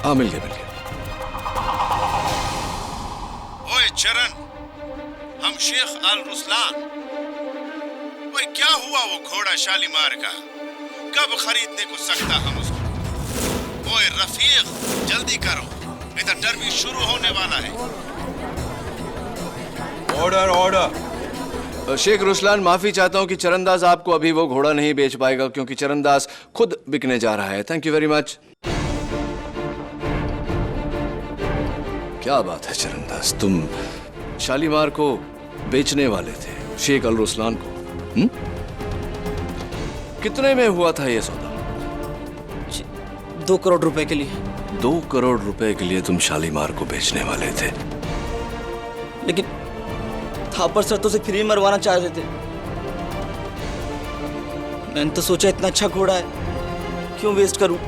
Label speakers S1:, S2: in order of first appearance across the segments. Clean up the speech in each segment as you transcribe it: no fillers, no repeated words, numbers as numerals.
S1: हाँ मिल गया।
S2: ओए चरण, हम शेख अल रुस्लान। ओए क्या हुआ वो घोड़ा शालीमार का? कब खरीदने को सकता हम उसको? ओए रफीक जल्दी करो, इधर डर्बी शुरू होने वाला है।
S3: Order order.
S1: शेख रुस्लान, माफी चाहता हूं कि चरणदास आपको अभी वो घोड़ा नहीं बेच पाएगा क्योंकि चरणदास खुद बिकने जा रहा है। Thank you very much. क्या बात है चरणदास, तुम शालीमार को बेचने वाले थे शेख अल रुस्लान को? कितने में हुआ था ये सौदा?
S4: 2 करोड़ रुपए के लिए।
S1: 2 करोड़ रुपए के लिए तुम शालीमार को बेचने वाले थे?
S4: लेकिन थापर सर तो उसे फ्री में मरवाना चाह रहे थे। मैंने तो सोचा इतना अच्छा घोड़ा है, क्यों वेस्ट करूं,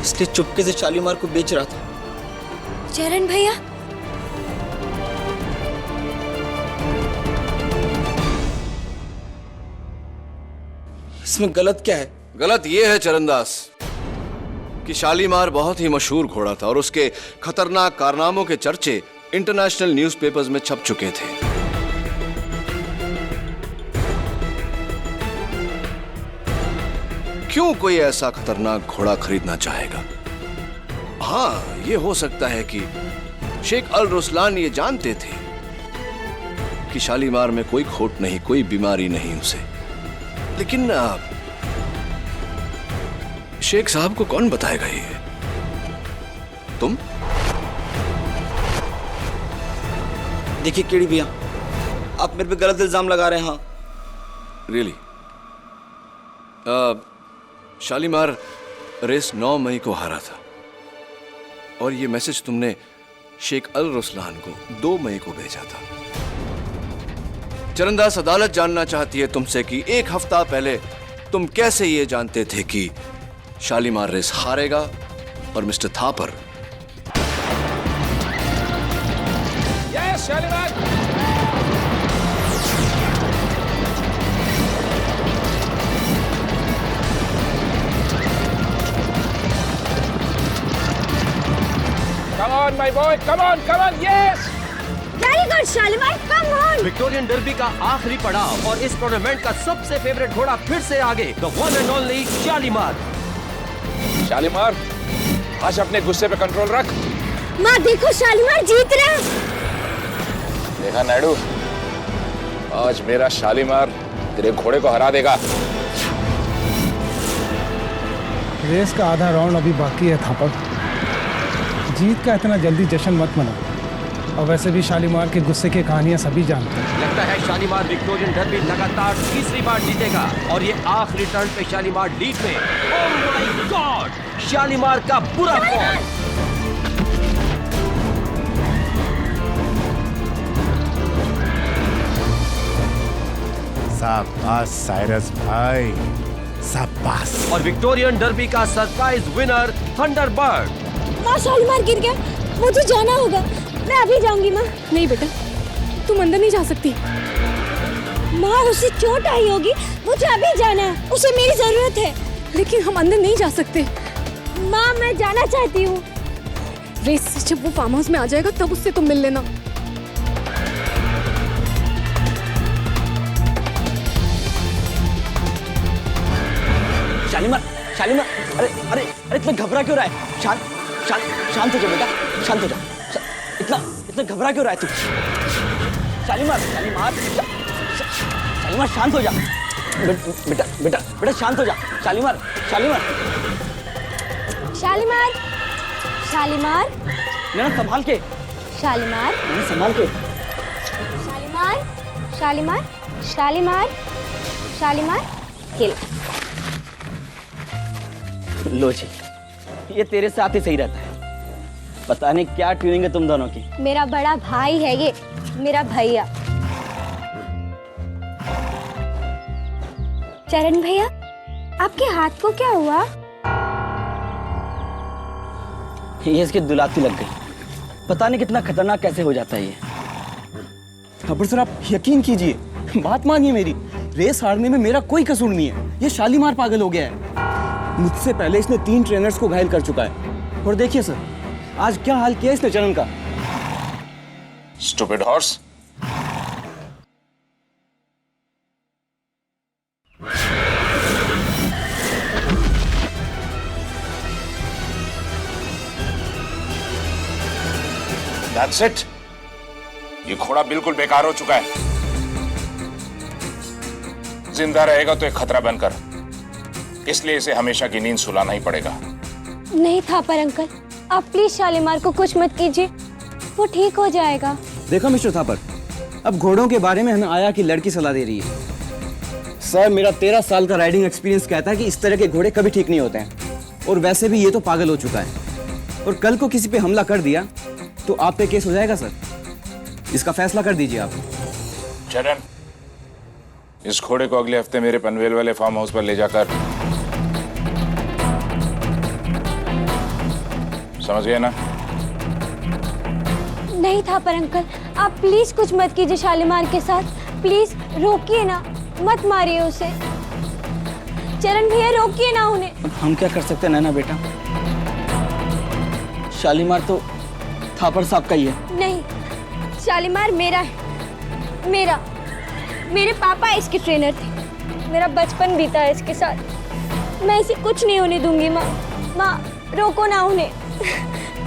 S4: इसलिए चुपके से शालीमार को बेच रहा था।
S5: चरण भैया,
S4: इसमें गलत क्या है?
S1: गलत ये है चरणदास कि शालीमार बहुत ही मशहूर घोड़ा था और उसके खतरनाक कारनामों के चर्चे इंटरनेशनल न्यूज़पेपर्स में छप चुके थे। क्यों कोई ऐसा खतरनाक घोड़ा खरीदना चाहेगा? हाँ, ये हो सकता है कि शेख अल रुस्लान ये जानते थे कि शालीमार में कोई खोट नहीं, कोई बीमारी नहीं उसे। लेकिन शेख साहब को कौन बताएगा ये? तुम?
S4: देखिए केड़ी भैया, आप मेरे पे गलत इल्जाम लगा रहे हैं। हाँ
S1: रियली? शालीमार रेस 9 मई को हारा था और ये मैसेज तुमने शेख अल रुस्लान को 2 मई को भेजा था। चरणदास, अदालत जानना चाहती है तुमसे कि 1 हफ्ता पहले तुम कैसे ये जानते थे कि शालीमार रेस हारेगा और mister Thapar
S3: Shalimar. Come on, my boy. Come on, yes.
S5: Very good Shalimar, come on.
S6: Victorian derby का आखिरी पड़ाव और इस टूर्नामेंट का सबसे फेवरेट घोड़ा फिर से आगे, the one and only Shalimar.
S3: Shalimar, आज अपने गुस्से पे कंट्रोल रख।
S5: माँ देखो, शालीमार जीत रहा।
S3: देखा नायडू, आज मेरा शालीमार तेरे घोड़े को हरा देगा।
S7: रेस का आधा राउंड अभी बाकी है थापर, जीत का इतना जल्दी जश्न मत मनाओ। और वैसे भी शालीमार के गुस्से की कहानियां सभी जानते हैं।
S6: लगता है शालीमार विक्टोरियन डर्बी लगातार तीसरी बार जीतेगा और ये आखिरी टर्न पे शालीमार लीड में। ओह माय गॉड, शालीमार का बुरा फॉर्म।
S8: शाबाश साइरस भाई, शाबाश।
S6: और विक्टोरियन डर्बी का सरप्राइज विनर थंडरबर्ड।
S5: माँ शालीमार गिर गया, मुझे जाना होगा। मैं अभी जाऊंगी माँ।
S9: नहीं बेटा, तुम अंदर नहीं जा सकती।
S5: माँ उसे चोट आई होगी, मुझे अभी जाना है, उसे मेरी जरूरत है।
S9: लेकिन हम अंदर नहीं जा सकते।
S5: माँ मैं जाना चाहती हूँ।
S9: रेस से जब वो फार्म हाउस में आ जाएगा तब उससे तुम मिल लेना।
S4: शालीमार, शालीमार, अरे अरे अरे इतना घबरा क्यों रहा है? शांत हो जा बेटा, शांत हो जा। इतना घबरा क्यों रहा है तू? शालीमार शांत हो जा। बेटा शांत हो जा। शालीमार ना संभाल के।
S5: शालीमार
S4: संभाल के।
S5: शालीमार खेल।
S4: लो जी, ये तेरे साथ ही सही रहता है। पता नहीं क्या ट्यूनिंग है तुम दोनों की।
S5: मेरा बड़ा भाई है ये, मेरा भैया। चरण भैया, आपके हाथ को क्या हुआ?
S4: ये इसकी दुलाती लग गई। पता नहीं कितना खतरनाक कैसे हो जाता है ये। खबर सर, आप यकीन कीजिए, बात मानिए मेरी, रेस हारने में मेरा कोई कसूर नहीं है। ये शालीमार पागल हो गया है। मुझसे पहले इसने 3 ट्रेनर्स को घायल कर चुका है। और देखिए सर, आज क्या हाल किया इसने चरण का।
S3: Stupid horse. That's it. ये घोड़ा बिल्कुल बेकार हो चुका है। जिंदा रहेगा तो एक खतरा बनकर, इसलिए इसे हमेशा की नींद सुलाना ही पड़ेगा।
S5: नहीं थापर अंकल, आप प्लीज शालीमार को कुछ मत कीजिए, वो ठीक हो जाएगा।
S4: देखो मिस्टर थापर, अब घोड़ों के बारे में हमें आया कि लड़की सलाह दे रही है। सर, मेरा 13 साल का राइडिंग एक्सपीरियंस कहता है कि इस तरह के घोड़े कभी ठीक नहीं होते हैं। और वैसे भी ये तो पागल हो चुका है, और कल को किसी पे हमला कर दिया तो आप पे केस हो जाएगा सर। इसका फैसला कर दीजिए आप।
S3: चरण, इस घोड़े को अगले हफ्ते मेरे पनवेल वाले फार्म हाउस पर ले जाकर, समझ गए ना?
S5: नहीं थापर अंकल, आप प्लीज कुछ मत कीजिए शालीमार के साथ। प्लीज रोकिए ना, मत मारिए उसे। चरण भैया रोकिए ना उन्हें।
S4: अब हम क्या कर सकते हैं नैना बेटा, शालीमार तो थापर साहब का ही है।
S5: नहीं, शालीमार मेरा है, मेरा। मेरे पापा इसके ट्रेनर थे, मेरा बचपन बीता है इसके साथ। मैं इसे कुछ नहीं होने दूंगी। माँ रोको ना उन्हें,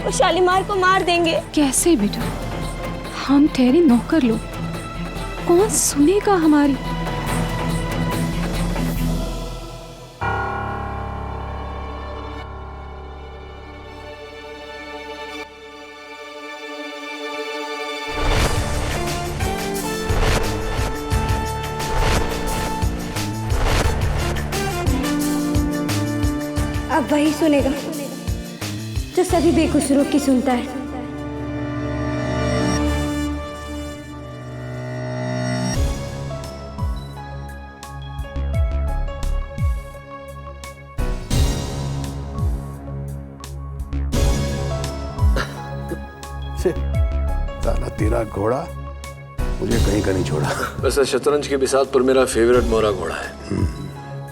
S5: वो शालीमार को मार देंगे।
S9: कैसे बेटा, हम ठहरे नौकर लोग, कौन सुनेगा हमारी।
S5: अब वही सुनेगा जो सभी बेकसूरों की सुनता है।
S8: साला तेरा घोड़ा मुझे कहीं का नहीं छोड़ा।
S1: वैसे शतरंज के बिसात पर मेरा फेवरेट मोरा घोड़ा है।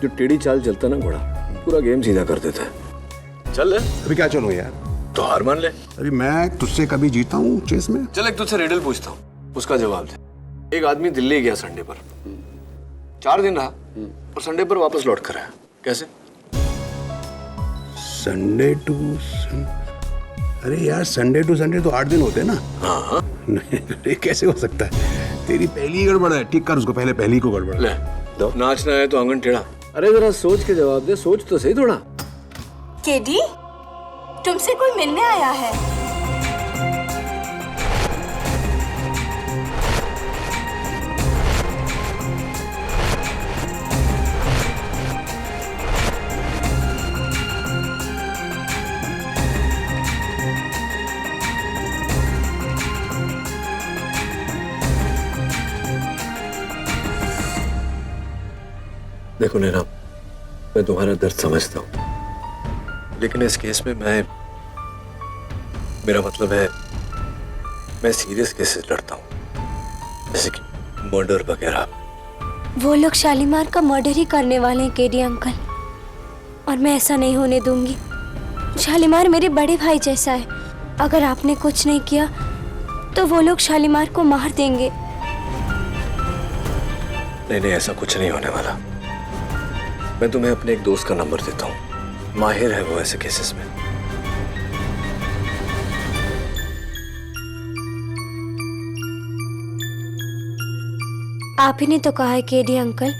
S1: जो टेढ़ी चाल चलता ना घोड़ा, पूरा गेम सीधा कर देता है। चल ले।
S8: अभी क्या चलूं यार?
S1: तो हार मान ले।
S8: अभी मैं तुझसे कभी जीता हूँ चेस में?
S1: चल एक तुझसे रिडल पूछता हूँ, उसका जवाब दे। एक आदमी दिल्ली गया संडे पर, 4 दिन रहा और संडे पर वापस लौट कर आया। कैसे?
S8: संडे टू अरे यार, संडे टू संडे तो 8 दिन होते हैं ना।
S1: हाँ।
S8: नहीं, कैसे हो सकता है? तेरी पहली ही गड़बड़ है, ठीक कर उसको पहले, पहली को गड़बड़।
S1: ले दो। नाचना है तो आंगन टेढ़ा। अरे जरा सोच के जवाब दे, सोच तो सही थोड़ा।
S5: केडी, तुमसे कोई मिलने आया है।
S1: देखो नैना, मैं तुम्हारा दर्द समझता हूँ, लेकिन इस केस में मेरा मतलब है, मैं सीरियस केसेस लड़ता हूँ, जैसे कि मर्डर वगैरह।
S5: वो लोग शालीमार का मर्डर ही करने वाले हैं केडी अंकल, और मैं ऐसा नहीं होने दूंगी। शालीमार मेरे बड़े भाई जैसा है, अगर आपने कुछ नहीं किया तो वो लोग शालीमार को मार देंगे।
S1: नहीं, ऐसा कुछ नहीं होने वाला। मैं तुम्हें अपने एक दोस्त का नंबर देता हूँ, माहिर है वो ऐसे केसेस में।
S5: आप ही ने तो कहा है केडी अंकल,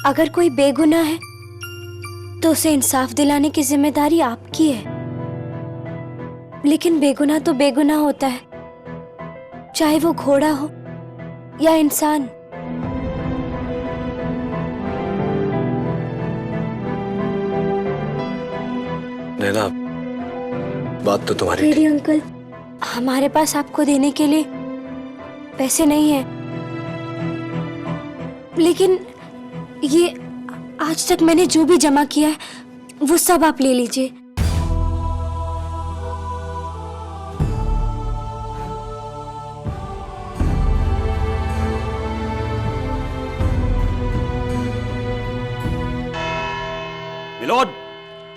S5: अगर कोई बेगुनाह है तो उसे इंसाफ दिलाने की जिम्मेदारी आपकी है। लेकिन बेगुनाह तो बेगुनाह होता है, चाहे वो घोड़ा हो या इंसान।
S1: नैना, बात तो तुम्हारी
S5: केडी अंकल, हमारे पास आपको देने के लिए पैसे नहीं है, लेकिन ये आज तक मैंने जो भी जमा किया है वो सब आप ले लीजिए।
S6: मिलोड,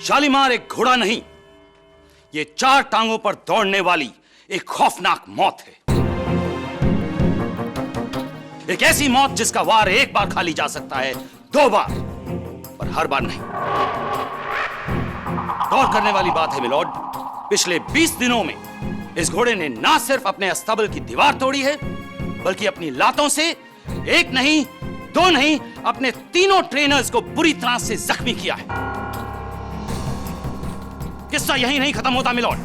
S6: शालीमार एक घोड़ा नहीं, ये 4 टांगों पर दौड़ने वाली एक खौफनाक मौत है। एक ऐसी मौत जिसका वार एक बार खा ली जा सकता है, 2 बार, पर हर बार नहीं। गौर करने वाली बात है मिलॉर्ड, पिछले 20 दिनों में इस घोड़े ने ना सिर्फ अपने अस्तबल की दीवार तोड़ी है, बल्कि अपनी लातों से 1 नहीं 2 नहीं, अपने 3 ट्रेनर्स को बुरी तरह से जख्मी किया है। किस्सा यही नहीं खत्म होता मिलॉर्ड,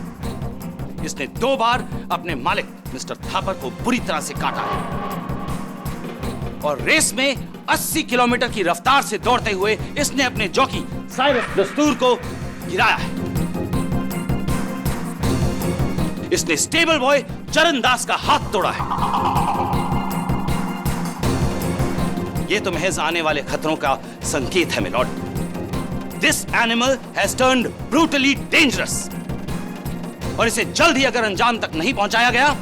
S6: इसने 2 बार अपने मालिक मिस्टर थापर को बुरी तरह से काटा है और रेस में 80 किलोमीटर की रफ्तार से दौड़ते हुए इसने अपने जॉकी साइरस दस्तूर को गिराया है। इसने स्टेबल बॉय चरण दास का हाथ तोड़ा है। यह तो महज आने वाले खतरों का संकेत है milord. This animal has turned brutally dangerous और इसे जल्द ही अगर अंजाम तक नहीं पहुंचाया गया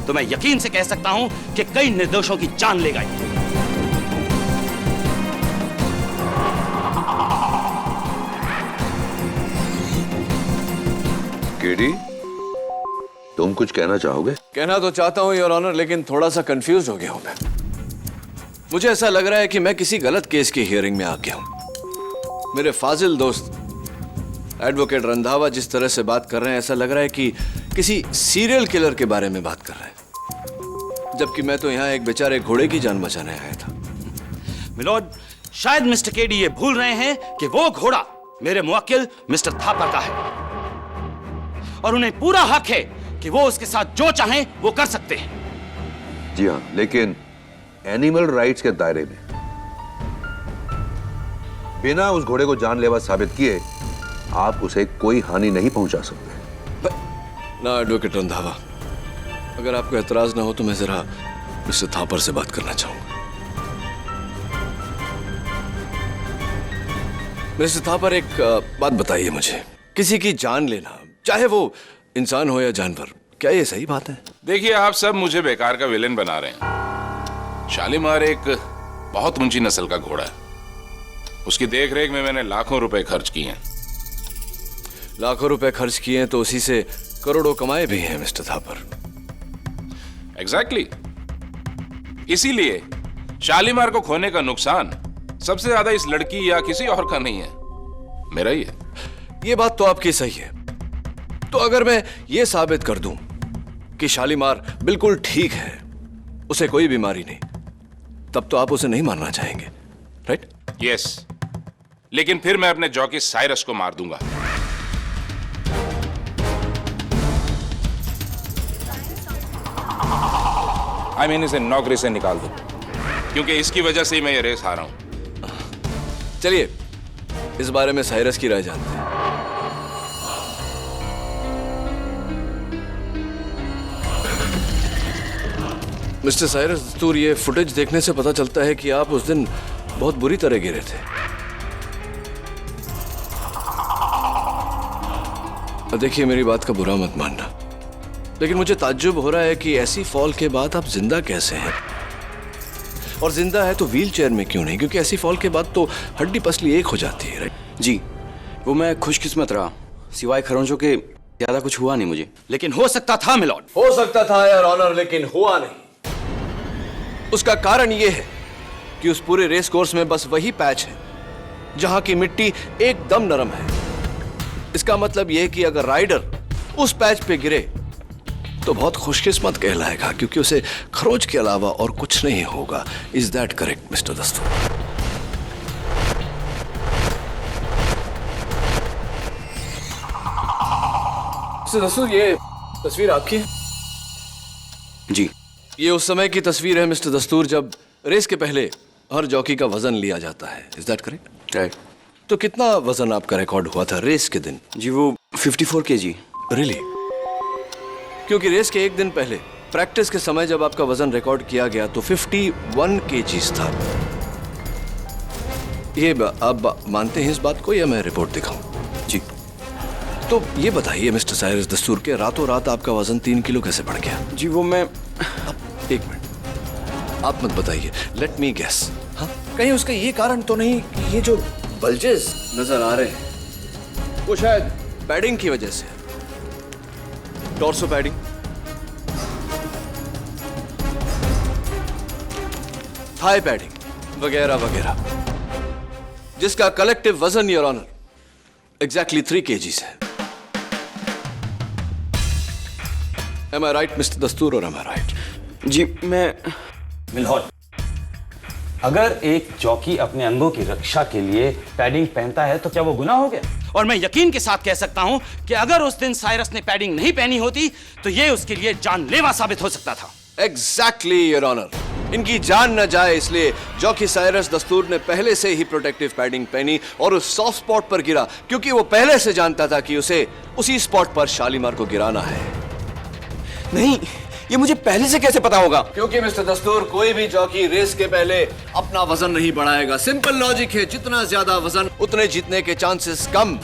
S6: तो मैं यकीन से कह सकता हूं कि कई निर्दोषों की जान लेगा।
S8: केडी, तुम कुछ कहना चाहोगे?
S1: कहना तो चाहता हूं योर ऑनर, लेकिन थोड़ा सा कंफ्यूज हो गया हूं मैं। मुझे ऐसा लग रहा है कि मैं किसी गलत केस की हियरिंग में आ गया हूं। मेरे फाजिल दोस्त एडवोकेट रंधावा जिस तरह से बात कर रहे हैं, ऐसा लग रहा है कि किसी सीरियल किलर के बारे में बात कर रहे हैं, जबकि मैं तो यहां एक बेचारे घोड़े की जान बचाने आया था।
S6: मिलॉर्ड, शायद मिस्टर केडी ये भूल रहे हैं कि वो घोड़ा मेरे मुवक्किल मिस्टर थापर का है और उन्हें पूरा हक है कि वो उसके साथ जो चाहें वो कर सकते हैं।
S8: जी हाँ, लेकिन एनिमल राइट्स के दायरे में बिना उस घोड़े को जानलेवा साबित किए आप उसे कोई हानि नहीं पहुंचा सकते।
S1: ना एडवोकेट रंधावा, अगर आपको एतराज ना हो तो मैं जरा मिस्टर थापर से बात करना चाहूंगा। मिस्टर थापर, एक बात बताइए मुझे, किसी की जान लेना, चाहे वो इंसान हो या जानवर, क्या ये सही बात है?
S3: देखिए, आप सब मुझे बेकार का विलेन बना रहे हैं। शालीमार एक बहुत ऊंची नस्ल का घोड़ा है। उसकी देखरेख में मैंने लाखों रुपए खर्च किए हैं।
S1: लाखों रुपए खर्च किए हैं तो उसी से करोड़ों कमाए भी हैं मिस्टर थापर।
S3: एग्जैक्टली। इसीलिए शालीमार को खोने का नुकसान सबसे ज्यादा इस लड़की या किसी और का नहीं है, मेरा ही है।
S1: ये बात तो आपकी सही है। तो अगर मैं ये साबित कर दूं कि शालीमार बिल्कुल ठीक है, उसे कोई बीमारी नहीं, तब तो आप उसे नहीं मारना चाहेंगे, राइट?
S3: यस, लेकिन फिर मैं अपने जॉकी साइरस को मार दूंगा। आई मीन इसे नौकरी से निकाल दो, क्योंकि इसकी वजह से ही मैं ये रेस हारा हूं।
S1: चलिए इस बारे में साइरस की राय जानते हैं। मिस्टर साइरस दस्तूर, ये फुटेज देखने से पता चलता है कि आप उस दिन बहुत बुरी तरह गिरे थे। देखिए, मेरी बात का बुरा मत मानना, लेकिन मुझे ताज्जुब हो रहा है कि ऐसी फॉल के बाद आप जिंदा कैसे हैं? और जिंदा है तो व्हील चेयर में क्यों नहीं? क्योंकि ऐसी फॉल के बाद तो हड्डी पसली एक हो जाती है, राइट?
S4: जी, वो मैं खुशकिस्मत रहा, सिवाय खरोंचों के ज्यादा कुछ हुआ नहीं मुझे।
S6: लेकिन हो सकता था मिलॉर्ड।
S1: हो सकता था यार ऑनर, लेकिन हुआ नहीं। उसका कारण यह है कि उस पूरे रेस कोर्स में बस वही पैच है जहां की मिट्टी एकदम नरम है। इसका मतलब यह है कि अगर राइडर उस पैच पे गिरे तो बहुत खुशकिस्मत कहलाएगा, क्योंकि उसे खरोच के अलावा और कुछ नहीं होगा। इज दैट करेक्ट मिस्टर दस्तूर? मिस्टर दस्तूर, ये तस्वीर आपकी है?
S4: जी।
S1: ये उस समय की तस्वीर है मिस्टर दस्तूर जब रेस के पहले हर जॉकी का वजन लिया जाता है। Is that correct?
S4: राइट।
S1: तो कितना वजन आपका रिकॉर्ड हुआ था रेस के दिन?
S4: जी, वो 54 kg।
S1: रियली? क्योंकि रेस के एक दिन पहले प्रैक्टिस के समय जब आपका वजन रिकॉर्ड किया गया तो 51 kg था। ये आप मानते हैं इस बात को या मैं रिपोर्ट दिखाऊं?
S4: जी।
S1: तो ये बताइए मिस्टर साइरस दस्तूर के रातों रात आपका वजन 3 किलो कैसे बढ़ गया?
S4: जी, वो मैं
S1: एक मिनट, आप मत बताइए, लेट मी गेस। हाँ, कहीं उसका ये कारण तो नहीं कि ये जो बल्जेस नजर आ रहे हैं वो शायद पैडिंग की वजह से? टॉर्सो पैडिंग, थाई पैडिंग वगैरह वगैरह, जिसका कलेक्टिव वजन योर ऑनर एग्जैक्टली 3 kgs है। Am I right, Mr. दस्तूर, और am I right?
S6: जी मैं मिलहौद, अगर एक जॉकी अपने अंगों की रक्षा के लिए पैडिंग पहनता है तो क्या वो गुनाह हो गया? और मैं यकीन के साथ कह सकता हूं कि अगर उस दिन साइरस ने पैडिंग नहीं पहनी होती तो ये उसके लिए जानलेवा साबित हो सकता था।
S1: Exactly, your honour. इनकी जान न जाए इसलिए जॉकी साइरस दस्तूर ने पहले से ही प्रोटेक्टिव पैडिंग पहनी और उस सॉफ्ट स्पॉट पर गिरा, क्योंकि वो पहले से जानता था कि उसे उसी स्पॉट पर शालीमार को गिराना है।
S4: नहीं, ये मुझे पहले से कैसे पता होगा?
S1: क्योंकि मिस्टर दस्तूर, कोई भी जॉकी रेस के पहले अपना वजन नहीं बढ़ाएगा। सिंपल लॉजिक है, जितना ज्यादा वजन उतने जीतने के चांसेस कम।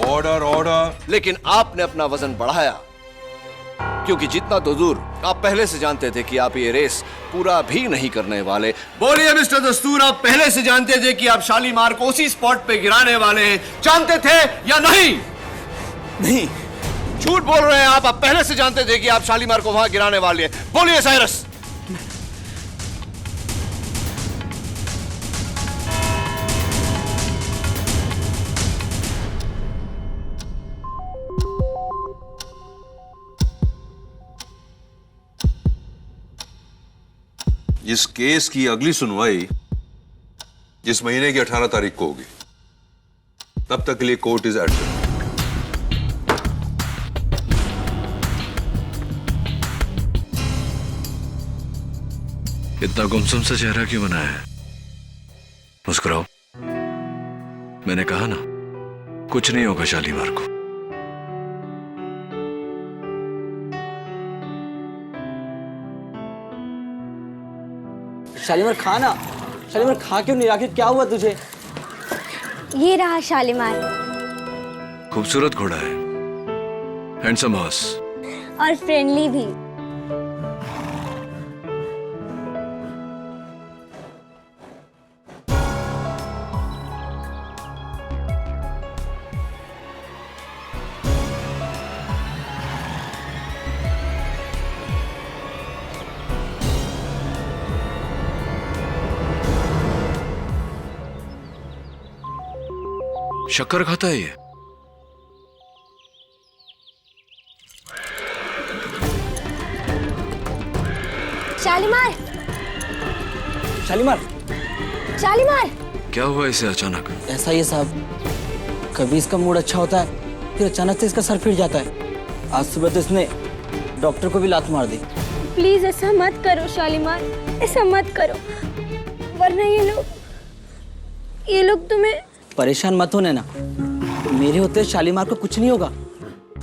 S8: Order order.
S1: लेकिन आपने अपना वजन बढ़ाया, क्योंकि जितना तो दूर आप पहले से जानते थे कि आप ये रेस पूरा भी नहीं करने वाले। बोलिए मिस्टर दस्तूर, आप पहले से जानते थे कि आप शालीमार को उसी स्पॉट पे गिराने वाले हैं, जानते थे या नहीं?
S4: नहीं,
S1: झूठ बोल रहे हैं आप पहले से जानते थे कि आप शालीमार को वहां गिराने वाले हैं। बोलिए साइरस।
S8: इस केस की अगली सुनवाई इस महीने की 18 तारीख को होगी। तब तक के लिए कोर्ट इज एडजर्न।
S1: इतना गुमसुम सा चेहरा क्यों बनाया है? मुस्कुराओ। मैंने कहा ना, कुछ नहीं होगा शालीमार को।
S4: शालीमार खा ना। शालीमार खा क्यों नहीं? आखिर क्या हुआ तुझे?
S5: ये रहा शालीमार।
S1: खूबसूरत घोड़ा है, हैंडसम हॉर्स,
S5: और फ्रेंडली भी।
S1: शक्कर खाता है ये?
S5: शालीमार,
S4: शालीमार,
S5: शालीमार।
S1: क्या हुआ इसे अचानक?
S4: ऐसा ही है साहब, कभी इसका मूड अच्छा होता है, फिर अचानक से इसका सर फिर जाता है। आज सुबह तो इसने डॉक्टर को भी लात मार दी।
S5: प्लीज ऐसा मत करो शालीमार, ऐसा मत करो, वरना ये लोग तुम्हें।
S4: परेशान मत होने ना, मेरे होते शालीमार को कुछ नहीं होगा।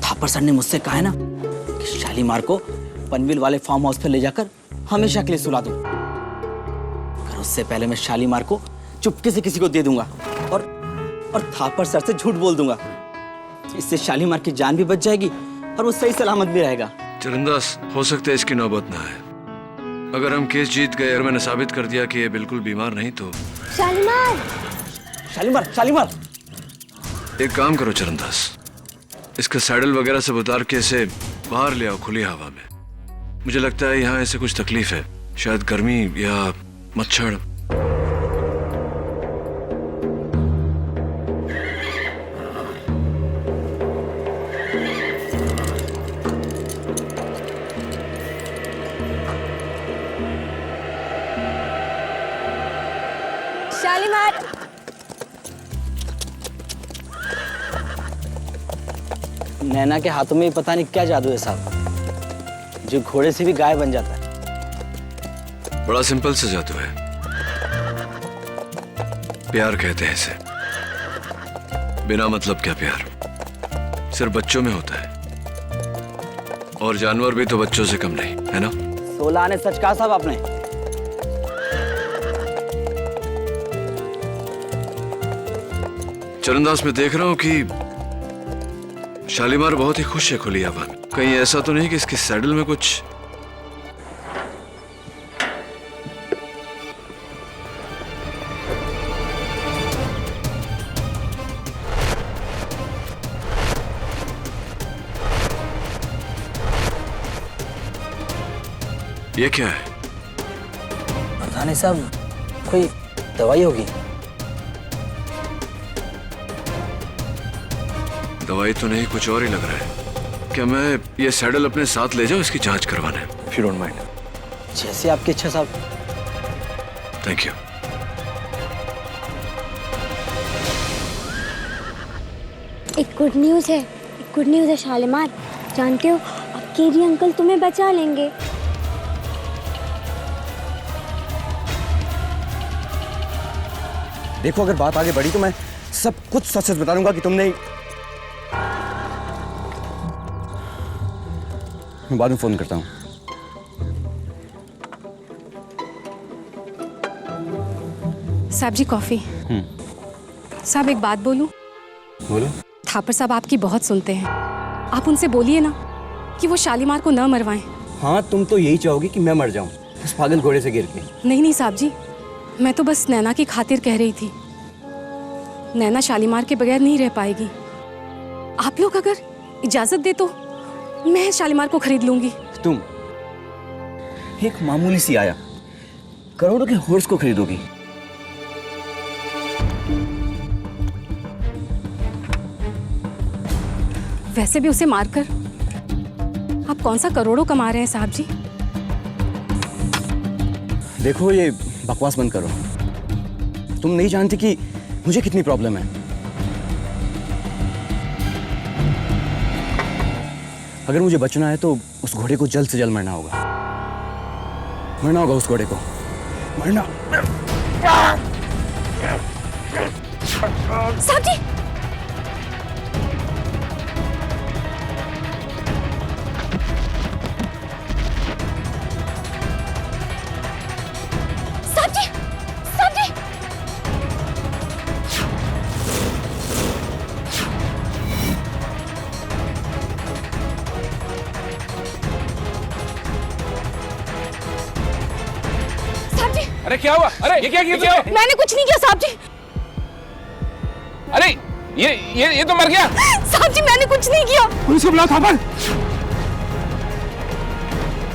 S4: थापर सर ने मुझसे कहा है ना कि शालीमार को पनवेल वाले फार्म हाउस पे ले जाकर हमेशा के लिए सुला दूं। पर उससे पहले मैं शालीमार को चुपके से किसी को दे दूंगा और थापर सर से झूठ बोल दूंगा। इससे शालीमार की जान भी बच जाएगी और वो सही सलामत भी रहेगा।
S1: चरणदास, हो सकता है इसकी नौबत ना आए। अगर हम केस जीत गए और मैंने साबित कर दिया कि ये बिल्कुल बीमार नहीं तो।
S5: शालीमार,
S4: शालीमार, शालीमार।
S1: एक काम करो चरणदास, इसका सैडल वगैरह सब उतार के इसे बाहर ले आओ खुली हवा में। मुझे लगता है यहाँ ऐसे कुछ तकलीफ है, शायद गर्मी या मच्छर।
S5: शालीमार।
S4: नैना के हाथों में पता नहीं क्या जादू है साहब, जो घोड़े से भी गाय बन जाता है।
S1: बड़ा सिंपल सा जादू है, प्यार कहते हैं इसे। बिना मतलब क्या प्यार, सिर्फ बच्चों में होता है, और जानवर भी तो बच्चों से कम नहीं है ना।
S4: 16 आने सच कहा साहब आपने।
S1: चरणदास, मैं देख रहा हूं कि शालीमार बहुत ही खुश है खुली हवा में। कहीं ऐसा तो नहीं कि इसके सैडल में कुछ। ये क्या है?
S10: पता नहीं साहब, कोई दवाई होगी।
S1: दवाई तो नहीं, कुछ और ही लग रहा है। क्या मैं ये सैडल अपने साथ ले जाऊं इसकी जांच करवाने? If you don't mind.
S10: जैसे आपकी इच्छा साहब।
S1: Thank you.
S5: एक गुड न्यूज़ है शालीमार। जानते हो अब केरी अंकल तुम्हें बचा लेंगे।
S4: देखो अगर बात आगे बढ़ी तो मैं सब कुछ सच सच बता दूंगा कि तुमने। मैं बाद में फोन करता हूँ।
S9: साहब जी कॉफी। साहब एक बात बोलूं?
S4: बोलो।
S9: थापर साहब आपकी बहुत सुनते हैं। आप उनसे बोलिए ना कि वो शालीमार को न मरवाएं।
S4: हाँ तुम तो यही चाहोगी कि मैं मर जाऊं उस पागल घोड़े से गिर के।
S9: नहीं साहब जी, मैं तो बस नैना की खातिर कह रही थी। नैना शालीमार के बगैर नहीं रह पाएगी। आप लोग अगर इजाजत दे तो मैं शालीमार को खरीद लूंगी।
S4: तुम एक मामूली सी आया करोड़ों के हॉर्स को खरीदोगी?
S9: वैसे भी उसे मारकर आप कौन सा करोड़ों कमा रहे हैं साहब जी?
S4: देखो ये बकवास बंद करो। तुम नहीं जानती कि मुझे कितनी प्रॉब्लम है। अगर मुझे बचना है तो उस घोड़े को जल्द से जल्द मरना होगा उस घोड़े को मरना।
S9: साहब जी
S3: अरे क्या हुआ? अरे ये क्या किया?
S9: मैंने कुछ नहीं किया साहब जी।
S3: अरे ये तो मर गया।
S9: साहब जी मैंने कुछ नहीं किया।
S7: पुलिस को बुलाओ थापर।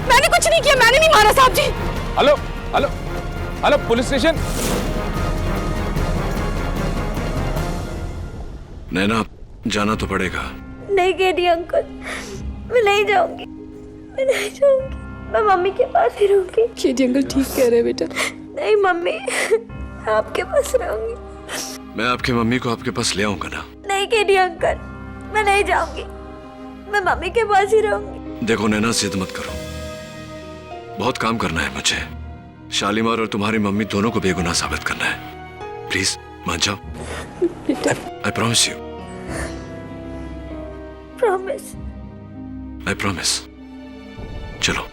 S9: मैंने कुछ नहीं किया, मैंने नहीं मारा साहब जी।
S3: Hello hello hello police station.
S1: Naina जाना तो पड़ेगा।
S5: नहीं केरी अंकल, मैं नहीं जाऊंगी। मैं मम्मी के पास ही रहूंगी।
S9: केडी अंकल ठीक कह रहे हैं बेटा।
S5: नहीं मम्मी, मैं आपके पास रहूंगी।
S1: मैं आपकी मम्मी को आपके पास ले आऊंगा ना।
S5: नहीं केडी अंकल, मैं नहीं जाऊंगी। मैं मम्मी के पास ही रहूंगी।
S1: देखो नैना जिद मत करो, बहुत काम करना है मुझे। शालीमार और तुम्हारी मम्मी दोनों को बेगुनाह साबित करना है। प्लीज मान जाओ। I promise you.
S5: Promise.
S1: I promise. चलो।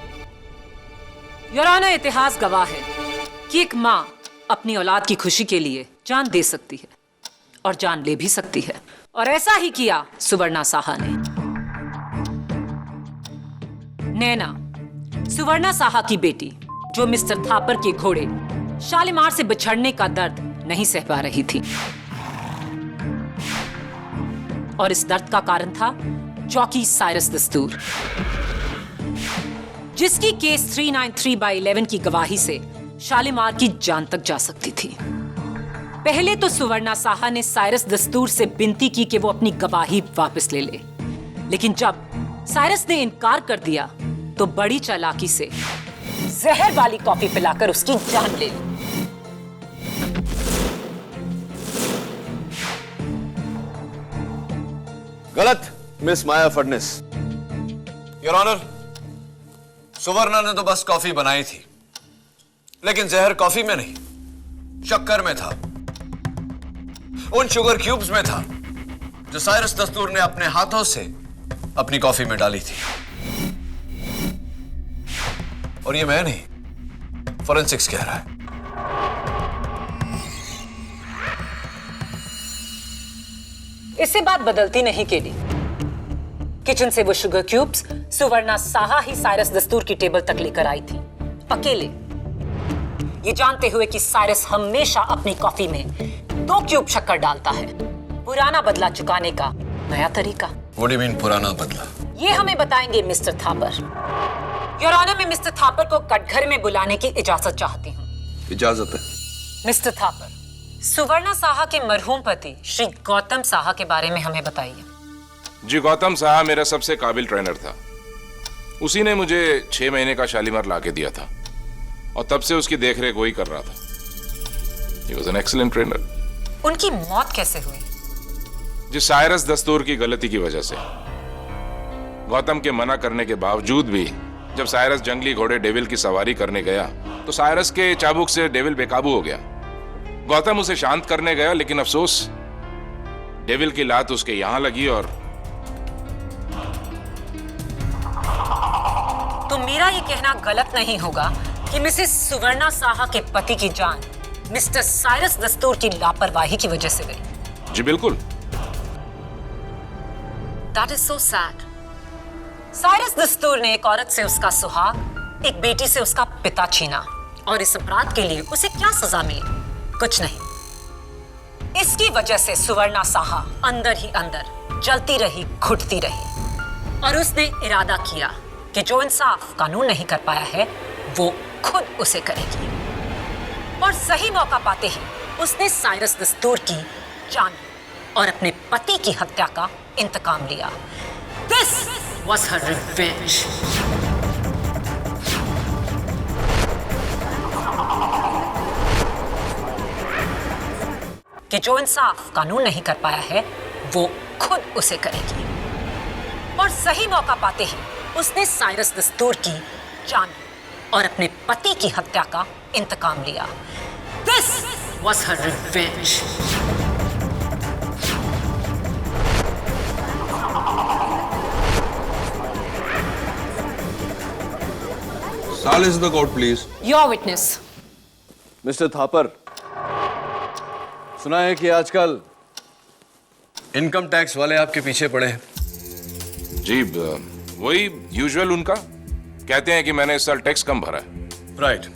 S11: योर ऑनर, इतिहास गवाह है कि एक माँ अपनी औलाद की खुशी के लिए जान दे सकती है और जान ले भी सकती है, और ऐसा ही किया सुवर्णा साहा ने। नैना, सुवर्णा साहा की बेटी, जो मिस्टर थापर के घोड़े शालीमार से बिछड़ने का दर्द नहीं सह पा रही थी, और इस दर्द का कारण था जॉकी साइरस दस्तूर, जिसकी केस 393/11 की गवाही से शालीमार की जान तक जा सकती थी। पहले तो सुवर्णा साहा ने साइरस दस्तूर से विनती की कि वो अपनी गवाही वापस ले ले, लेकिन जब साइरस ने इनकार कर दिया तो बड़ी चालाकी से जहर वाली कॉफी पिलाकर उसकी जान ले ली।
S1: गलत miss Maya Phadnis. Your honour, सुवर्णा ने तो बस कॉफी बनाई थी, लेकिन जहर कॉफी में नहीं, शक्कर में था, उन शुगर क्यूब्स में था जो साइरस दस्तूर ने अपने हाथों से अपनी कॉफी में डाली थी। और ये मैं नहीं, फोरेंसिक्स कह रहा है।
S11: इससे बात बदलती नहीं केडी। किचन से वो शुगर क्यूब्स सुवर्णा साहा ही साइरस दस्तूर की टेबल तक लेकर आई थी, अकेले, ये जानते हुए कि साइरस हमेशा अपनी कॉफी में 2 क्यूब शक्कर डालता है। पुराना बदला चुकाने का नया तरीका।
S1: What do you mean पुराना बदला?
S11: ये हमें बताएंगे मिस्टर थापर। योर ऑनर, मैं मिस्टर थापर को कटघरे में बुलाने की इजाजत चाहती हूँ।
S8: इजाजत है।
S11: मिस्टर थापर, सुवर्णा साहा के मरहूम पति श्री गौतम साहा के बारे में हमें बताइए।
S3: जी, गौतम साहा मेरा सबसे काबिल ट्रेनर था। उसी ने मुझे 6 महीने का शालीमार लाके दिया था और तब से उसकी देखरेख वही कर रहा था। He was an excellent trainer.
S11: उनकी मौत कैसे हुई?
S3: जी, साइरस दस्तूर की गलती की वजह से। गौतम के मना करने के बावजूद भी जब साइरस जंगली घोड़े डेविल की सवारी करने गया तो साइरस के चाबुक से डेविल बेकाबू हो गया। गौतम उसे शांत करने गया, लेकिन अफसोस डेविल की लात उसके यहां लगी और
S11: तो मेरा ये कहना गलत नहीं होगा कि मिसेस सुवर्णा साहा के पति की जान मिस्टर साइरस दस्तूर की लापरवाही की वजह से गई।
S3: जी बिल्कुल।
S11: That is so sad. Cyrus दस्तूर ने एक औरत से उसका सुहाग, एक बेटी से उसका पिता छीना और इस अपराध के लिए उसे क्या सजा मिली? कुछ नहीं। इसकी वजह से सुवर्णा साहा अंदर ही अंदर जलती रही, घुटती रही और उसने इरादा किया कि जो इंसाफ कानून नहीं कर पाया है वो खुद उसे करेगी। और सही मौका पाते ही उसने साइरस दस्तूर की जान और अपने पति की हत्या का इंतकाम लिया। This was her revenge. कि जो इंसाफ कानून नहीं कर पाया है वो खुद उसे करेगी। और सही मौका पाते ही उसने साइरस दस्तूर की जान और अपने पति की हत्या का इंतकाम लिया। This was her revenge.
S8: Silence in the court, please.
S11: Your witness.
S1: Mister Thapar, सुना है कि आजकल इनकम टैक्स वाले आपके पीछे पड़े हैं।
S3: जी, वही यूजुअल उनका। कहते हैं कि मैंने इस साल टैक्स कम भरा है।
S1: राइट।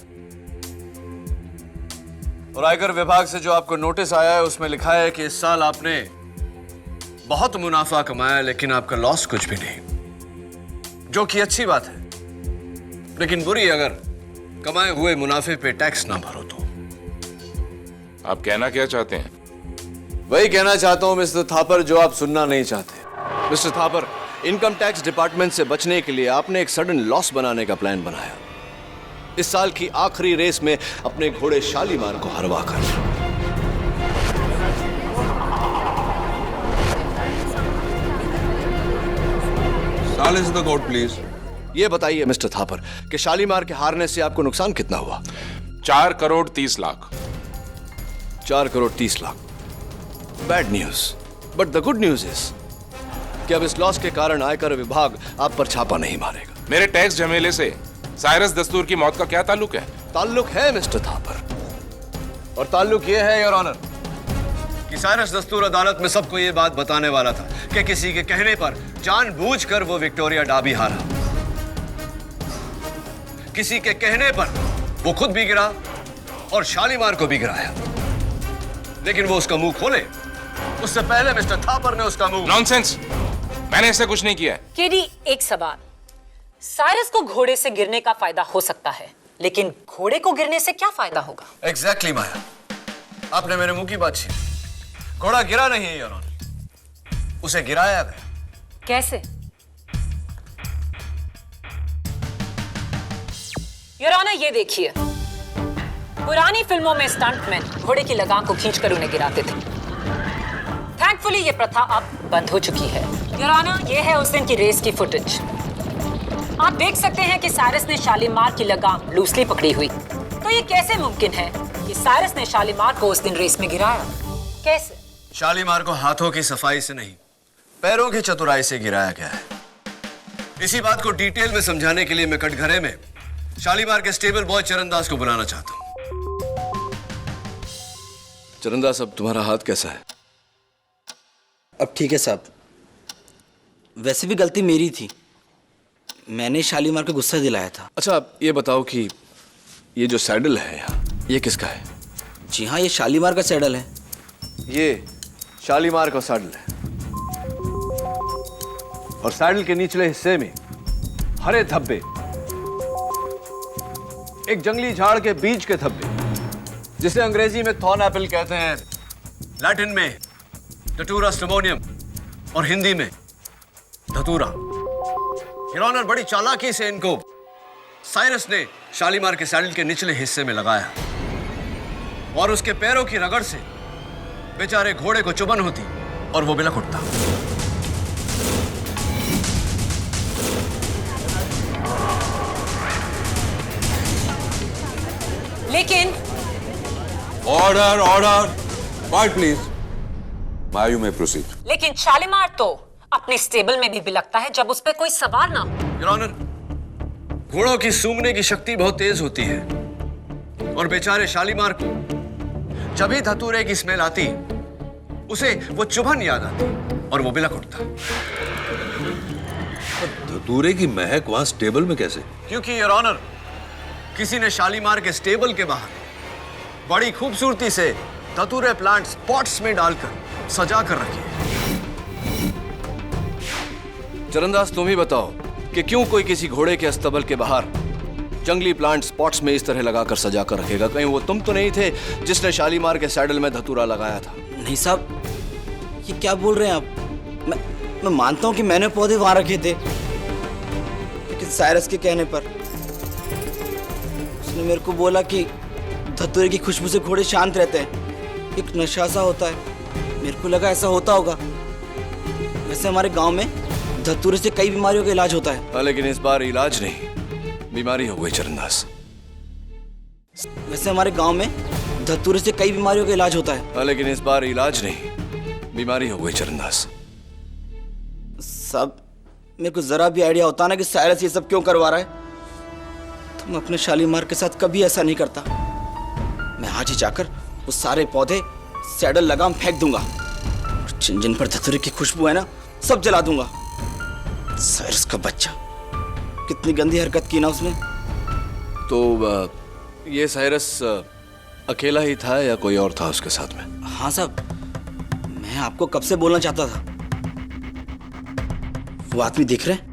S1: और आयकर विभाग से जो आपको नोटिस आया है उसमें लिखा है कि इस साल आपने बहुत मुनाफा कमाया लेकिन आपका लॉस कुछ भी नहीं, जो कि अच्छी बात है, लेकिन बुरी अगर कमाए हुए मुनाफे पे टैक्स ना भरो तो।
S3: आप कहना क्या चाहते हैं?
S1: वही कहना चाहता हूं मिस्टर थापर जो आप सुनना नहीं चाहते। Mister Thapar, income tax department से बचने के लिए आपने एक सडन लॉस बनाने का प्लान बनाया, इस साल की आखिरी रेस में अपने घोड़े शालीमार को हरवा कर।
S8: Silence in the court, please.
S1: ये बताइए मिस्टर थापर कि शालीमार के हारने से आपको नुकसान कितना हुआ?
S3: 4 crore 30 lakh.
S1: 4 crore 30 lakh. Bad news, but the good news is कि अब इस लॉस के कारण आयकर विभाग आप पर छापा नहीं मारेगा।
S3: मेरे टैक्स झमेले से साइरस दस्तूर की मौत का क्या ताल्लुक है?
S1: ताल्लुक है मिस्टर थापर, और ताल्लुक यह है योर ऑनर कि साइरस दस्तूर अदालत में सबको यह बात बताने वाला था कि किसी के कहने पर जानबूझकर वो विक्टोरिया डार्बी हारा। किसी के कहने पर वो खुद भी गिरा और शालीमार को भी गिराया, लेकिन वो उसका मुंह खोले उससे पहले मिस्टर थापर ने उसका मुंह।
S3: नॉनसेंस, मैंने ऐसा कुछ नहीं किया है।
S11: केडी, एक सवाल। साइरस को घोड़े से गिरने का फायदा हो सकता है, लेकिन घोड़े को गिरने से क्या फायदा होगा?
S1: एग्जैक्टली माया, आपने मेरे मुंह की बात छीनी। घोड़ा गिरा नहीं है योर ऑनर, उसे गिराया गया।
S11: कैसे? योर ऑनर, ये देखिए, पुरानी फिल्मों में स्टंटमैन घोड़े की लगाम को खींचकर उन्हें गिराते थे। थैंकफुली ये प्रथा अब बंद हो चुकी है। योर ऑनर, ये है उस दिन की रेस की फुटेज। आप देख सकते हैं कि साइरस ने शालीमार की लगाम लूसली पकड़ी हुई। तो ये कैसे मुमकिन है कि साइरस ने शालीमार को उस दिन रेस में गिराया? कैसे?
S1: शालीमार को हाथों की सफाई से नहीं, पैरों की चतुराई से गिराया गया है। इसी बात को डिटेल में समझाने के लिए मैं कटघरे में शालीमार के स्टेबल बॉय चरणदास को बुलाना चाहता हूं। चरणदास, अब तुम्हारा हाथ कैसा है?
S10: अब ठीक है साहब। वैसे भी गलती मेरी थी, मैंने शालीमार को गुस्सा दिलाया था।
S1: अच्छा, ये बताओ कि ये जो सैडल है यहाँ, ये किसका है?
S10: जी हाँ, ये शालीमार का सैडल है।
S1: ये शालीमार का सैडल है, और सैडल के निचले हिस्से में हरे धब्बे एक जंगली झाड़ के बीज के धब्बे, जिसे अंग्रेजी में थॉर्न एपल कहते हैं, लैटिन में टटूरा स्टिमोनियम और हिंदी में धतूरा। योर ऑनर, बड़ी चालाकी से इनको साइरस ने शालीमार के सैडल के निचले हिस्से में लगाया और उसके पैरों की रगड़ से बेचारे घोड़े को चुभन होती और वो बिलख उठता।
S11: लेकिन
S8: ऑर्डर ऑर्डर, क्वाइट प्लीज। मायू में प्रोसीड।
S11: लेकिन शालीमार तो अपने स्टेबल में भी बिलखता है जब उस पर कोई सवार ना हो।
S1: योर ऑनर, घोड़ों की सूंघने की शक्ति बहुत तेज होती है और बेचारे शालीमार को जब भी धतूरे की स्मेल आती उसे वो चुभन याद आती और वो बिलख उठता।
S8: धतूरे की महक वहां स्टेबल में कैसे?
S1: क्योंकि योर ऑनर, किसी ने शालीमार के स्टेबल के बाहर बड़ी खूबसूरती से धतूरे प्लांट्स पॉट्स में डालकर सजा कर रखी है। चरणदास, तुम ही बताओ कि क्यों कोई किसी घोड़े के अस्तबल के बाहर जंगली प्लांट स्पॉट्स में इस तरह लगाकर सजा कर रखेगा? कहीं वो तुम तो नहीं थे जिसने शालीमार के सैडल में धतूरा लगाया था?
S10: नहीं साहब, ये क्या बोल रहे हैं आप? मैं मानता हूं कि मैंने पौधे वहां रखे थे, लेकिन साइरस के कहने पर उसने मेरे को बोला कि धतूरे की खुशबू से घोड़े शांत रहते हैं, एक नशा सा होता है। मेरे को लगा ऐसा होता होगा। वैसे हमारे गांव में धतूरे से कई बीमारियों का इलाज होता है।
S1: लेकिन इस बार इलाज नहीं, बीमारी हो गई चरणदास।
S10: वैसे हमारे गांव में धतूरे से कई बीमारियों का इलाज होता है।
S1: लेकिन इस बार इलाज नहीं, बीमारी हो गई चरणदास।
S10: साहब, मेरे को जरा भी आइडिया होता ना कि साइरस ये सब क्यों करवा रहा है, तो मैं अपने शालीमार के साथ कभी ऐसा नहीं करता। मैं आज ही जाकर वो सारे पौधे सैडल लगाम फेंक दूंगा और जिन जिन पर धतूरे की खुशबू है ना, सब जला दूंगा। साइरस का बच्चा, कितनी गंदी हरकत की ना उसने।
S1: तो ये साइरस अकेला ही था या कोई और था उसके साथ में?
S10: हाँ साहब, मैं आपको कब से बोलना चाहता था। वो आदमी दिख रहे हैं,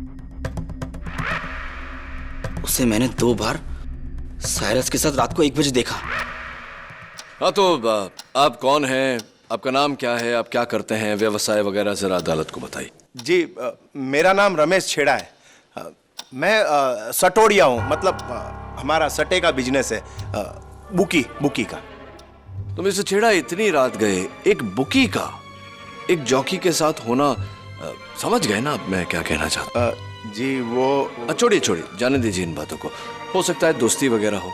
S10: उसे मैंने 2 बार साइरस के साथ रात को 1 बजे देखा।
S1: हाँ, तो आप कौन हैं, आपका नाम क्या है, आप क्या करते हैं, व्यवसाय वगैरह जरा अदालत को बताइए।
S12: जी, मेरा नाम रमेश छेड़ा है। मैं सटोड़िया हूँ, मतलब हमारा सटे का बिजनेस है, बुकी का।
S1: तो मिस्टर छेड़ा, इतनी रात गए एक बुकी का एक जॉकी के साथ होना, समझ गए ना आप मैं क्या कहना चाहता?
S12: जी वो
S1: छोड़िए, जाने दीजिए इन बातों को। हो सकता है दोस्ती वगैरह हो,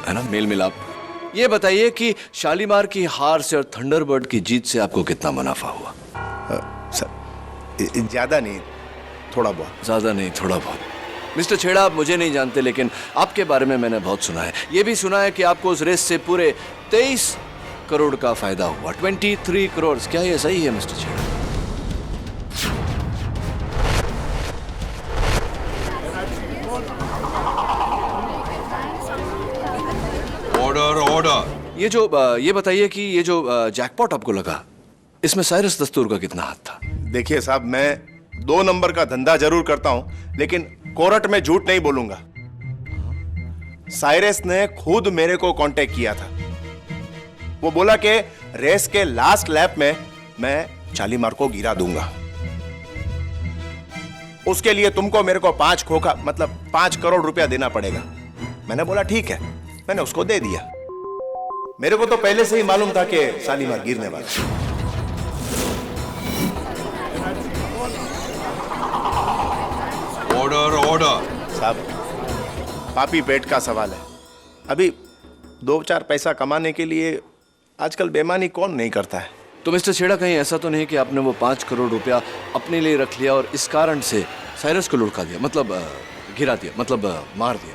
S1: है ना, मेल मिलाप। ये बताइए कि शालीमार की हार से और थंडरबर्ड की जीत से आपको कितना मुनाफा हुआ?
S12: सर, ज्यादा नहीं, थोड़ा बहुत।
S1: ज्यादा नहीं, थोड़ा बहुत। मिस्टर छेड़ा, आप मुझे नहीं जानते, लेकिन आपके बारे में मैंने बहुत सुना है। ये भी सुना है कि आपको उस रेस से पूरे 23 करोड़ का फायदा हुआ। 23 करोड़, क्या ये सही है मिस्टर छेड़ा?
S8: ऑर्डर।
S1: ये बताइए कि ये जो जैकपॉट आपको लगा, इसमें साइरस दस्तूर का कितना हाथ था?
S12: देखिए साहब, मैं 2 नंबर का धंधा जरूर करता हूं, लेकिन कोर्ट में झूठ नहीं बोलूंगा। साइरस ने खुद मेरे को कांटेक्ट किया था। वो बोला कि रेस के लास्ट लैप में मैं शालीमार को गिरा दूंगा। उसके लिए तुमको मेरे को 5 करोड़ रुपया देना पड़ेगा। मैंने बोला ठीक है, मैंने उसको दे दिया। मेरे को तो पहले से ही मालूम था कि शालीमार गिरने वाला।
S8: ऑर्डर।
S12: साहब, पापी पेट का सवाल है। अभी 2-4 पैसा कमाने के लिए आजकल बेईमानी कौन नहीं करता है।
S1: तो मिस्टर छेड़ा, कहीं ऐसा तो नहीं कि आपने वो 5 करोड़ रुपया अपने लिए रख लिया और इस कारण से साइरस को लुढ़का दिया, मतलब गिरा दिया, मतलब मार दिया?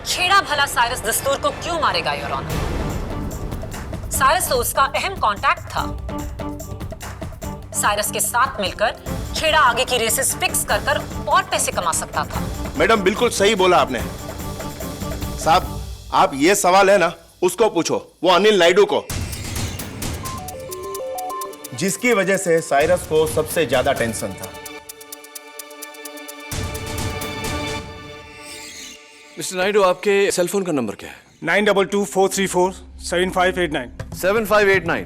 S11: छेड़ा भला साइरस दस्तूर को क्यों मारेगा योर ऑनर? साइरस तो उसका अहम कांटेक्ट था। साइरस के साथ मिलकर छेड़ा आगे की रेसेस फिक्स कर और पैसे कमा सकता था।
S12: मैडम, बिल्कुल सही बोला आपने। साहब, आप ये सवाल है ना, उसको पूछो, वो अनिल नायडू को, जिसकी वजह से साइरस को सबसे ज्यादा टेंशन था।
S1: मिस्टर नायडू, आपके सेल फोन का नंबर क्या है?
S7: 9224347589।
S1: 7589।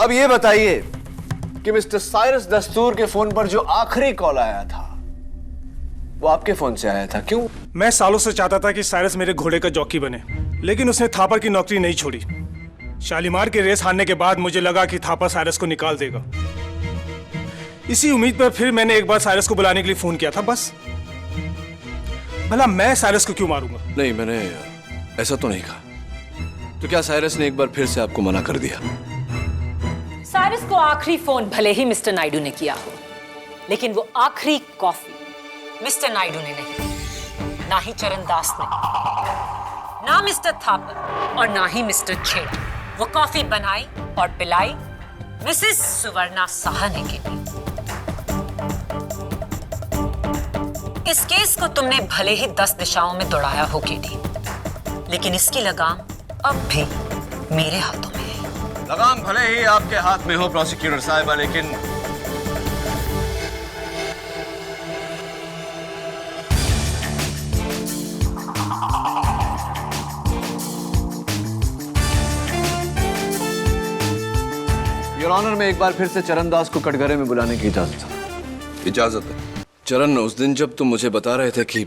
S1: अब ये बताइए कि मिस्टर साइरस दस्तूर के फोन पर जो आखिरी कॉल आया था वो आपके फोन से आया था, क्यों?
S7: मैं सालों से चाहता था कि साइरस मेरे घोड़े का जॉकी बने, लेकिन उसने थापर की नौकरी नहीं छोड़ी। शालीमार की रेस हारने के बाद मुझे लगा कि थापर साइरस को निकाल देगा। इसी उम्मीद पर फिर मैंने एक बार साइरस को बुलाने के लिए फोन किया था, बस। भला मैं साइरस को क्यों मारूंगा?
S1: नहीं, मैंने ऐसा तो नहीं कहा। तो क्या साइरस ने एक बार फिर से आपको मना कर दिया?
S11: साइरस को आखिरी फोन भले ही मिस्टर नायडू ने किया हो, लेकिन वो आखिरी कॉफी मिस्टर नायडू ने नहीं, ना ही चरणदास ने, ना मिस्टर थापर और ना ही मिस्टर छेड़ा। वो कॉफी बनाई और पिलाई मिसेस सुवर्णा साहा ने की। इस केस को तुमने भले ही 10 दिशाओं में दौड़ाया हो केटी, लेकिन इसकी लगाम अब भी मेरे हाथों में है।
S1: लगाम भले ही आपके हाथ में हो प्रोसिक्यूटर साहिबा, लेकिन योर ऑनर में एक बार फिर से चरणदास को कटघरे में बुलाने की इजाजत है।
S8: इजाजत है।
S1: चरण, उस दिन जब तुम मुझे बता रहे थे कि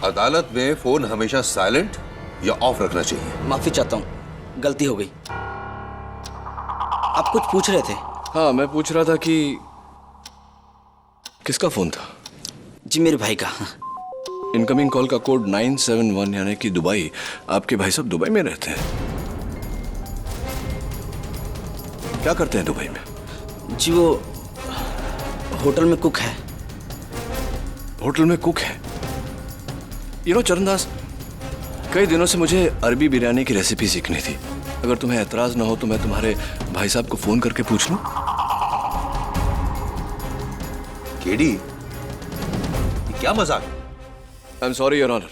S8: अदालत में फोन हमेशा साइलेंट या ऑफ रखना चाहिए।
S10: माफी चाहता हूँ, गलती हो गई। आप कुछ पूछ रहे थे?
S1: हाँ, मैं पूछ रहा था कि किसका फोन था?
S10: जी, मेरे भाई का।
S1: इनकमिंग कॉल का कोड 971 यानी कि दुबई। आपके भाई साहब दुबई में रहते हैं? क्या करते हैं दुबई में?
S10: जी, वो होटल में कुक है।
S1: होटल में कुक है? चरणदास, कई दिनों से मुझे अरबी बिरयानी की रेसिपी सीखनी थी। अगर तुम्हें ऐतराज ना हो तो मैं तुम्हारे भाई साहब को फोन करके पूछ लूं?
S8: केडी, क्या मजाक?
S1: I am sorry your honour,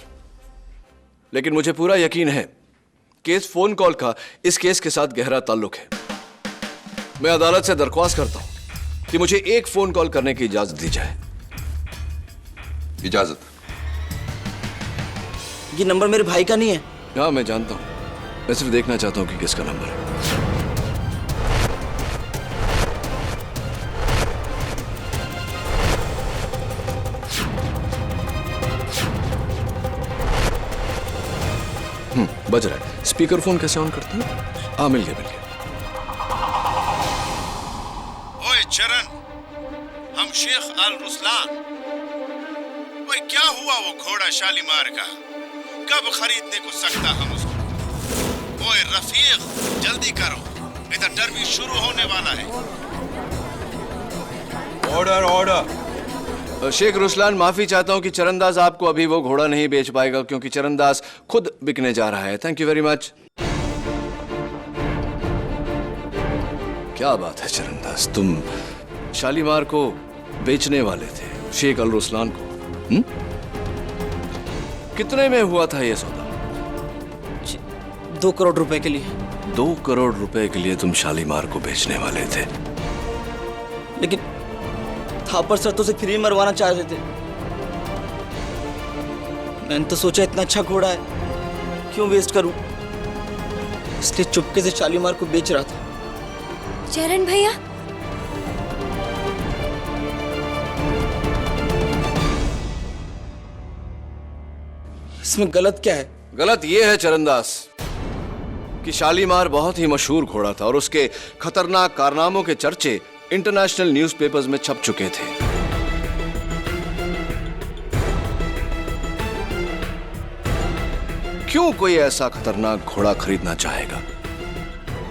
S1: लेकिन मुझे पूरा यकीन है कि इस फोन कॉल का इस केस के साथ गहरा ताल्लुक है। मैं अदालत से दरख्वास्त करता हूं कि मुझे एक फोन कॉल करने की इजाजत दी जाए।
S8: इजाजत।
S10: ये नंबर मेरे भाई का नहीं है।
S1: हाँ, मैं जानता हूं। मैं सिर्फ देखना चाहता हूं कि किसका नंबर है। बज रहा है। स्पीकर फोन कैसे ऑन करते हैं? हाँ, मिल गया।
S2: ओए चरण, हम शेख अल रुसलान। ओए क्या हुआ वो घोड़ा शालीमार का? कब खरीदने को सकता हम उसको? ओए रफीक, जल्दी करो, इधर डर्बी शुरू होने वाला है।
S8: Order order.
S1: शेख रुसलान, माफी चाहता हूं कि चरणदास आपको अभी वो घोड़ा नहीं बेच पाएगा, क्योंकि चरणदास खुद बिकने जा रहा है। Thank you very much. क्या बात है चरणदास, तुम शालीमार को बेचने वाले थे शेख अल रुसलान को? कितने में हुआ था ये सौदा?
S10: 2 करोड़ रुपए के लिए।
S1: 2 करोड़ रुपए के लिए तुम शालीमार को बेचने वाले थे?
S10: लेकिन थापर सर तो उसे फ्री में मरवाना चाह रहे थे। मैंने तो सोचा इतना अच्छा घोड़ा है, क्यों वेस्ट करूं, इसलिए चुपके से शालीमार को बेच रहा था।
S5: चरण भैया,
S10: इसमें गलत क्या है?
S1: गलत ये है चरणदास कि शालीमार बहुत ही मशहूर घोड़ा था और उसके खतरनाक कारनामों के चर्चे इंटरनेशनल न्यूज़पेपर्स में छप चुके थे। क्यों कोई ऐसा खतरनाक घोड़ा खरीदना चाहेगा?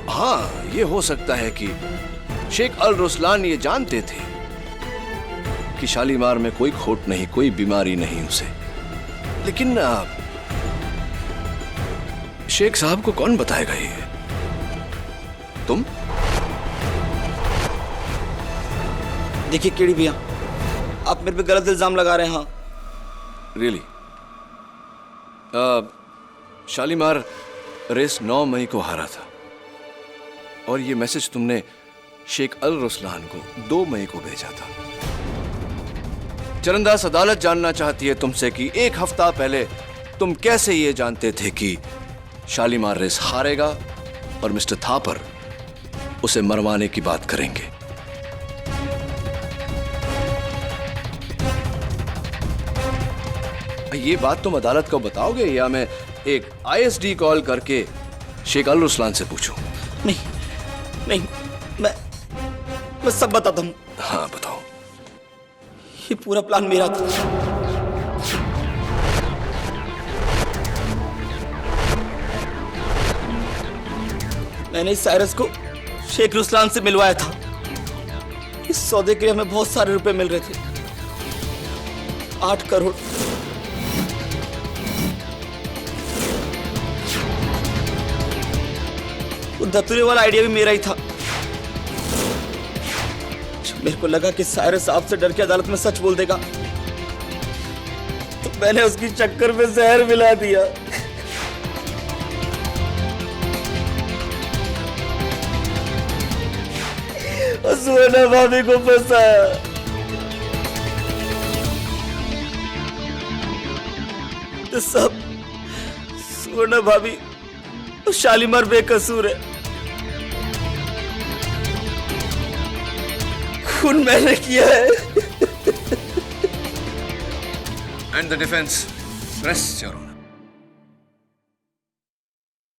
S1: हाँ, ये हो सकता है कि शेख अल रुसलान ये जानते थे कि शालीमार में कोई खोट नहीं, कोई बीमारी नहीं उसे। लेकिन शेख साहब को कौन बताएगा ये? तुम?
S10: देखिए केडी भैया, आप मेरे पे गलत इल्जाम लगा रहे हैं। हाँ,
S1: रियली? शालीमार रेस 9 मई को हारा था और ये मैसेज तुमने शेख अल रुस्लान को 2 मई को भेजा था। चरणदास अदालत जानना चाहती है तुमसे कि 1 हफ्ता पहले तुम कैसे ये जानते थे कि शालीमार रेस हारेगा और मिस्टर थापर उसे मरवाने की बात करेंगे। ये बात तुम अदालत को बताओगे या मैं एक आईएसडी कॉल करके शेख अल रुस्लान से पूछूं?
S10: नहीं, मैं सब बताता हूँ।
S1: हाँ बताओ।
S10: ये पूरा प्लान मेरा था। मैंने इस साइरस को शेख रुस्लान से मिलवाया था। इस सौदे के लिए हमें बहुत सारे रुपए मिल रहे थे, 8 करोड़। वो धतूरे वाला आइडिया भी मेरा ही था। जब मेरे को लगा कि साइरस आपसे डर के अदालत में सच बोल देगा, तो मैंने उसकी चक्कर में जहर मिला दिया। और सुवर्णा भाभी को फंसाया। तो सब सुवर्णा भाभी और शालीमार बेकसूर है। खून मैंने किया है।
S1: And the defence rest your honour.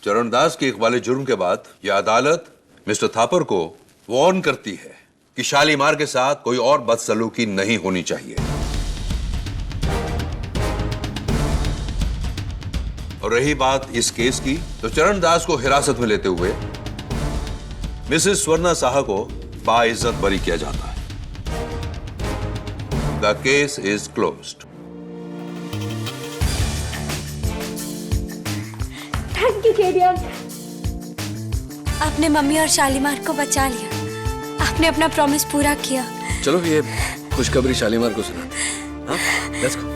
S8: Charandas के इकबाल जुर्म के बाद यह अदालत मिस्टर थापर को वार्न करती है कि शालीमार के साथ कोई और बदसलूकी नहीं होनी चाहिए। और रही बात इस केस की, तो चरणदास को हिरासत में लेते हुए मिसेस स्वर्णा साहा को बाइज्जत बरी किया जाता है। The case is closed.
S5: Thank you Kedia. आपने मम्मी और शालीमार को बचा लिया। आपने अपना प्रॉमिस पूरा किया।
S1: चलो ये खुशखबरी शालीमार को सुना। हाँ लेट्स गो।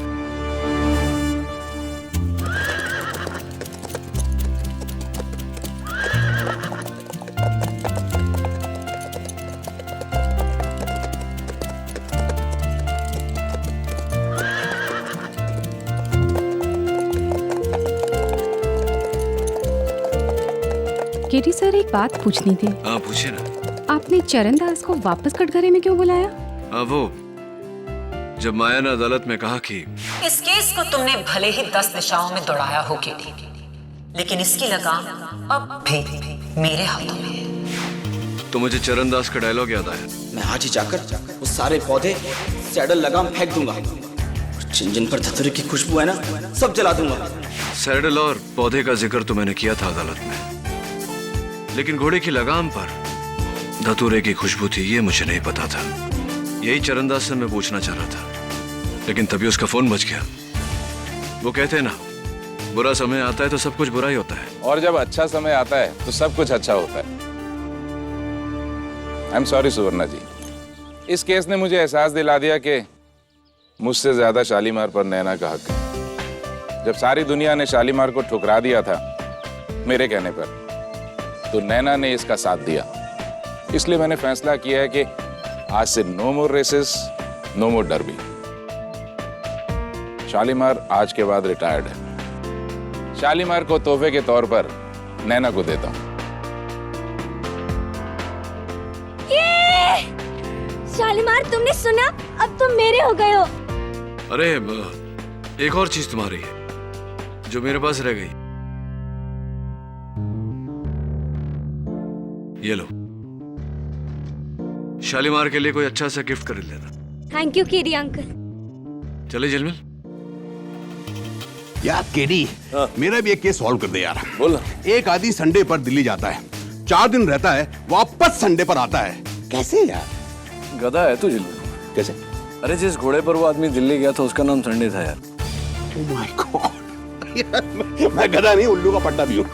S9: केटी सर, एक बात पूछनी थी।
S1: हाँ पूछिए ना।
S9: आपने चरणदास को वापस कटघरे में क्यों बुलाया?
S1: वो जब माया ने अदालत में कहा कि
S11: इस केस को तुमने भले ही 10 दिशाओं में दौड़ाया हो केटी, लेकिन इसकी लगाम अब भी मेरे हाथों में है।
S1: तो मुझे चरणदास का डायलॉग याद आया।
S10: मैं आज ही जाकर वो सारे पौधे सैडल लगाम फेंक दूंगा। जिन जिन पर धतूरे की खुशबू है ना, सब जला दूंगा।
S1: सैडल और पौधे का जिक्र तो मैंने किया था अदालत में, लेकिन घोड़े की लगाम पर धतूरे की खुशबू थी ये मुझे नहीं पता था। यही चरणदास से मैं पूछना चाह रहा था, लेकिन तभी उसका फोन बज गया। वो कहते हैं ना, बुरा समय आता है तो सब कुछ बुरा ही होता है,
S3: और जब अच्छा समय आता है तो सब कुछ अच्छा होता है। आई एम सॉरी सुवर्णा जी, इस केस ने मुझे एहसास दिला दिया कि मुझसे ज्यादा शालीमार पर नैना का हक है। जब सारी दुनिया ने शालीमार को ठुकरा दिया था मेरे कहने पर, तो नैना ने इसका साथ दिया। इसलिए मैंने फैसला किया है कि आज से नो मोर रेसेस, नो मोर डर्बी। शालीमार आज के बाद रिटायर्ड है। शालीमार को तोहफे के तौर पर नैना को देता हूं।
S5: शालीमार, तुमने सुना? अब तुम मेरे हो गए हो।
S1: अरे एक और चीज तुम्हारी है जो मेरे पास रह गई। ये लो, शालीमार के लिए कोई अच्छा सा गिफ्ट खरीद लेना।
S5: Thank you KD uncle.
S1: चले झिलमिल।
S13: यार केडी, मेरा भी एक केस सॉल्व कर दे यार।
S1: बोल।
S13: एक आदमी संडे पर दिल्ली जाता है, 4 दिन रहता है, वापस संडे पर आता है। कैसे यार?
S1: गधा है तू झिलमिल।
S13: कैसे?
S1: अरे जिस घोड़े पर वो आदमी दिल्ली गया था उसका नाम संडे था यार।
S13: Oh my God. मैं गधा नहीं, उल्लू का पट्टा भी हूँ।